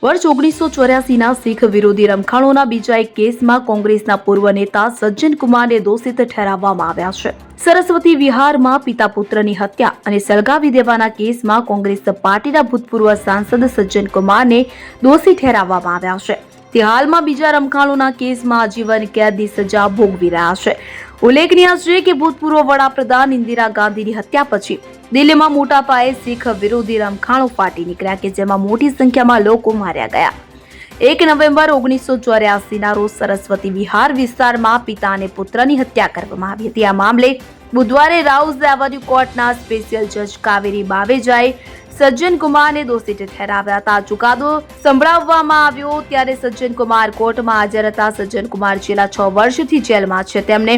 વર્ષ 1984ના શીખ વિરોધી રમખાણોના બીજા એક કેસમાં કોંગ્રેસના પૂર્વ નેતા સજ્જન કુમારને દોષિત ઠેરવવામાં આવ્યા છે. સરસ્વતી વિહારમાં પિતા પુત્રની હત્યા અને સળગાવી દેવાના કેસમાં કોંગ્રેસ પાર્ટીના ભૂતપૂર્વ સાંસદ સજ્જન કુમારને દોષી ઠેરવવામાં આવ્યા છે. તે હાલમાં બીજા રમખાણોના કેસમાં આજીવન કેદની સજા ભોગવી રહ્યા છે. ઉલ્લેખનીય છે કે ભૂતપૂર્વ વડાપ્રધાન ઇન્દિરા ગાંધીની હત્યા પછી દિલ્હીમાં મોટા પાયે શીખ વિરોધી રમખાણો ફાટી નીકળ્યા કે જેમાં મોટી સંખ્યામાં લોકો માર્યા ગયા. 1 નવેમ્બર 1984ના રોજ સરસ્વતી વિહાર વિસ્તારમાં પિતા અને પુત્રની હત્યા કરવામાં આવી હતી. આ મામલે બુધવારે રાઉઝ એવન્યુ કોર્ટના સ્પેશિયલ જજ કાવેરી બાવેજાએ સજ્જન કુમારને દોષિત ઠેરાવ્યા હતા. ચુકાદો સંભળાવવામાં આવ્યો ત્યારે સજ્જન કુમાર કોર્ટમાં હાજર હતા. સજ્જન કુમાર છેલ્લા 6 વર્ષથી જેલમાં છે. તેમને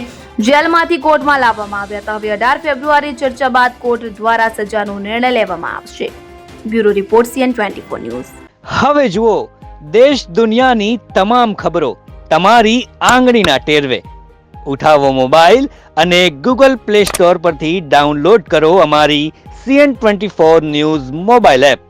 જેલમાંથી કોર્ટમાં લાવવામાં આવ્યા હતા. હવે 18 ફેબ્રુઆરી ચર્ચા બાદ કોર્ટ દ્વારા સજાનો નિર્ણય લેવામાં આવશે. Bureau report CN24 news. હવે જુઓ દેશ દુનિયાની તમામ ખબરો તમારી આંગળીના ટેરવે. ઉઠાવો મોબાઈલ અને Google Play Store પરથી ડાઉનલોડ કરો અમારી CN24 ન્યૂઝ મોબાઈલ એપ.